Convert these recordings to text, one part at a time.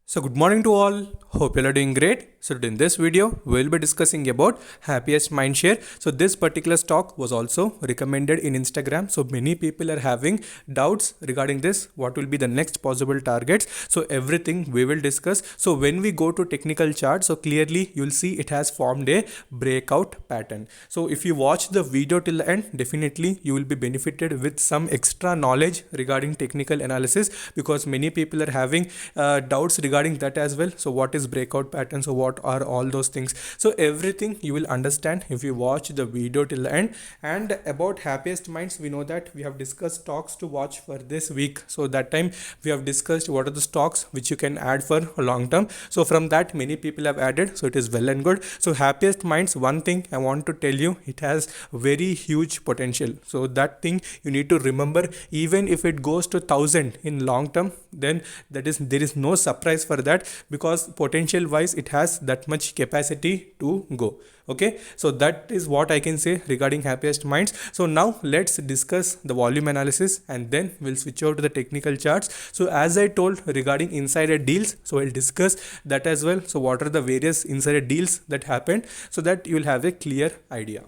So good morning to all. Hope you are doing great. So in this video, we'll be discussing about Happiest Mindshare. So this particular stock was also recommended in Instagram. So many people are having doubts regarding this. What will be the next possible targets? So everything we will discuss. So when we go to technical chart, so clearly you'll see it has formed a breakout pattern. So if you watch the video till the end, definitely you will be benefited with some extra knowledge regarding technical analysis, because many people are having doubts regarding that as well. So what is breakout pattern? So what are all those things? So everything you will understand if you watch the video till the end. And about Happiest Minds, we know that we have discussed stocks to watch for this week. So that time we have discussed what are the stocks which you can add for a long term. So from that many people have added, so it is well and good. So Happiest Minds, one thing I want to tell you, it has very huge potential. So that thing you need to remember. Even if it goes to 1000 in long term, then there is no surprise for that, because potential wise it has that much capacity to go. Okay, so that is what I can say regarding Happiest Minds. So now let's discuss the volume analysis and then we'll switch over to the technical charts. So as I told regarding insider deals, so I'll discuss that as well. So what are the various insider deals that happened, so that you will have a clear idea.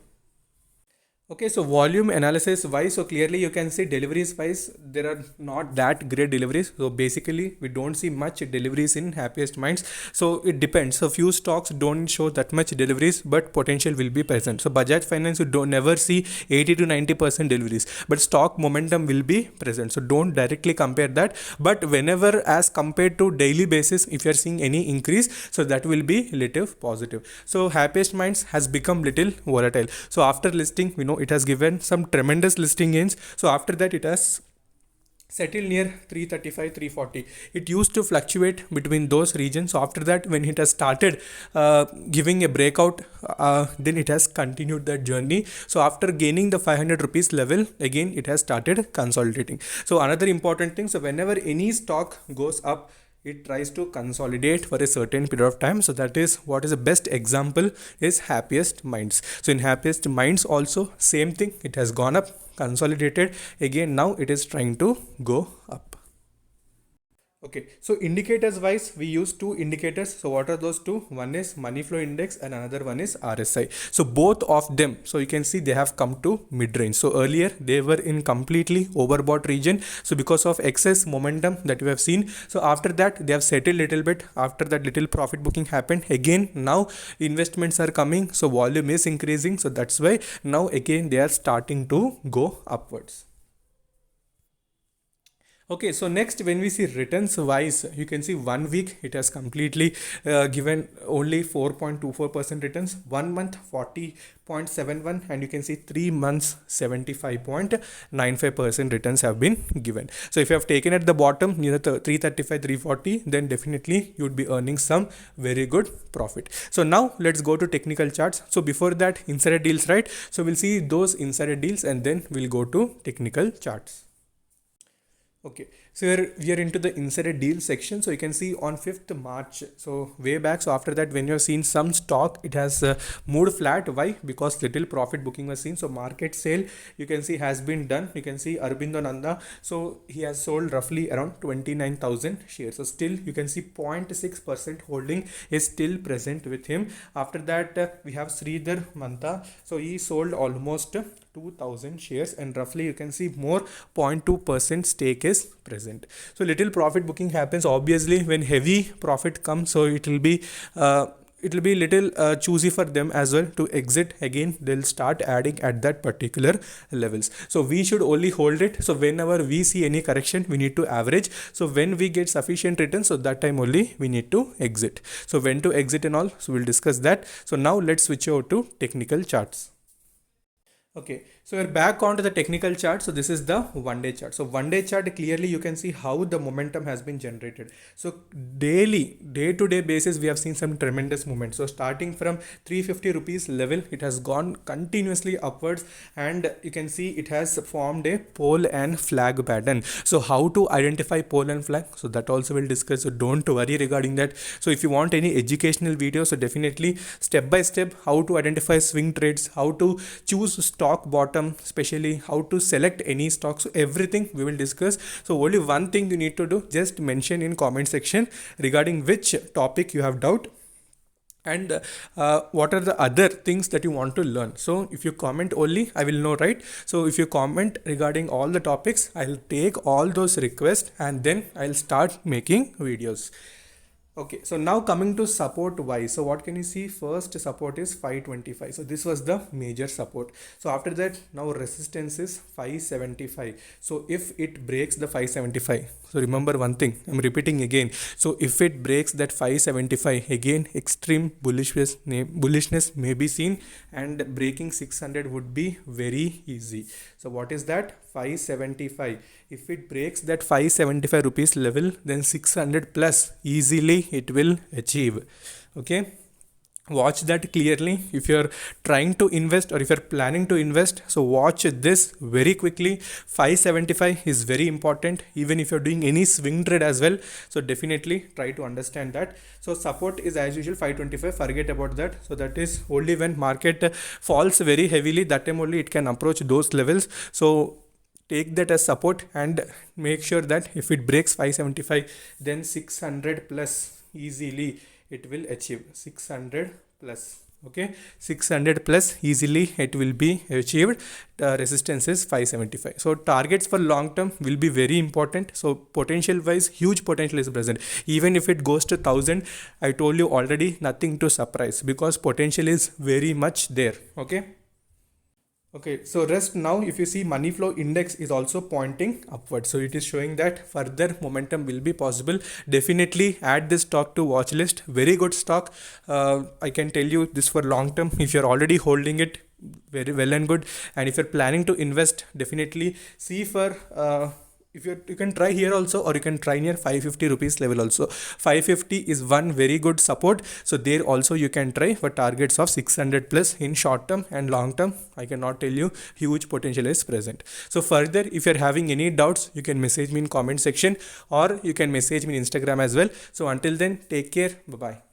Okay, so volume analysis wise, so clearly you can see deliveries wise, there are not that great deliveries. So basically we don't see much deliveries in Happiest Minds. So it depends. So few stocks don't show that much deliveries, but potential will be present. So Bajaj Finance, you don't never see 80 to 90% deliveries, but stock momentum will be present. So don't directly compare that. But whenever as compared to daily basis, if you are seeing any increase, so that will be little positive. So Happiest Minds has become little volatile. So after listing, we know it has given some tremendous listing gains. So after that it has settled near 335 340. It used to fluctuate between those regions. So after that, when it has started giving a breakout, then it has continued that journey. So after gaining the 500 rupees level, again it has started consolidating. So another important thing, so whenever any stock goes up, it tries to consolidate for a certain period of time. So that is what is the best example is Happiest Minds. So in Happiest Minds also same thing, it has gone up, consolidated, again now it is trying to go up. Okay, so indicators wise, we use two indicators. So what are those two? One is money flow index and another one is RSI. So both of them, so you can see they have come to mid range. So earlier they were in completely overbought region. So because of excess momentum that we have seen, so after that they have settled little bit. After that little profit booking happened. Again now investments are coming. So volume is increasing. So that's why now again they are starting to go upwards. Okay, so next when we see returns wise, you can see 1 week it has completely given only 4.24% returns, 1 month 40.71, and you can see 3 months 75.95% returns have been given. So if you have taken at the bottom near the 335 340, then definitely you would be earning some very good profit. So now let's go to technical charts. So before that, insider deals, right? So we'll see those insider deals and then we'll go to technical charts. Okay, so here we are into the insider deal section. So you can see on 5th March, so way back. So after that, when you're seeing some stock, it has moved flat. Why? Because little profit booking was seen. So market sale, you can see, has been done. You can see Aurobindo Nanda. So he has sold roughly around 29,000 shares. So still you can see 0.6% holding is still present with him. After that, we have Sridhar Mantha. So he sold almost 2,000 shares, and roughly you can see more 0.2% stake is present. So little profit booking happens obviously when heavy profit comes. So it will be little choosy for them as well to exit. Again they'll start adding at that particular levels. So we should only hold it. So whenever we see any correction, we need to average. So when we get sufficient return, so that time only we need to exit. So when to exit and all, so we'll discuss that. So now let's switch over to technical charts. Okay, so we're back onto the technical chart. So this is the 1 day chart. So 1 day chart, clearly you can see how the momentum has been generated. So day to day basis, we have seen some tremendous movement. So starting from 350 rupees level, it has gone continuously upwards, and you can see it has formed a pole and flag pattern. So how to identify pole and flag, so that also we'll discuss. So don't worry regarding that. So if you want any educational video, so definitely step by step how to identify swing trades, how to choose stock bottom term, especially how to select any stock. So everything we will discuss. So only one thing you need to do, just mention in comment section regarding which topic you have doubt, and what are the other things that you want to learn. So if you comment only, I will know, right? So if you comment regarding all the topics, I'll take all those requests and then I'll start making videos. Okay, so now coming to support wise. So what can you see? First support is 525. So this was the major support. So after that, now resistance is 575. So if it breaks the 575, so remember one thing, I'm repeating again. So if it breaks that 575, again extreme bullishness may be seen, and breaking 600 would be very easy. So what is that? 575. If it breaks that 575 rupees level, then 600 plus easily it will achieve. Okay, watch that clearly. If you're trying to invest or if you're planning to invest, so watch this very quickly. 575 is very important, even if you're doing any swing trade as well. So definitely try to understand that. So support is as usual 525, forget about that. So that is only when market falls very heavily, that time only it can approach those levels. So take that as support and make sure that if it breaks 575, then 600 plus easily it will achieve. 600 plus, okay, 600 plus easily it will be achieved. Resistance is 575. So targets for long term will be very important. So potential wise, huge potential is present. Even if it goes to 1000, I told you already, nothing to surprise, because potential is very much there. Okay, so rest now, if you see, money flow index is also pointing upward. So it is showing that further momentum will be possible. Definitely add this stock to watch list. Very good stock. I can tell you this for long term. If you're already holding it, very well and good. And if you're planning to invest, definitely see for if you can try here also, or you can try near 550 rupees level also. 550 is one very good support. So there also you can try for targets of 600 plus in short term. And long term, I cannot tell you, huge potential is present. So further, if you're having any doubts, you can message me in comment section, or you can message me in Instagram as well. So until then, take care. Bye bye.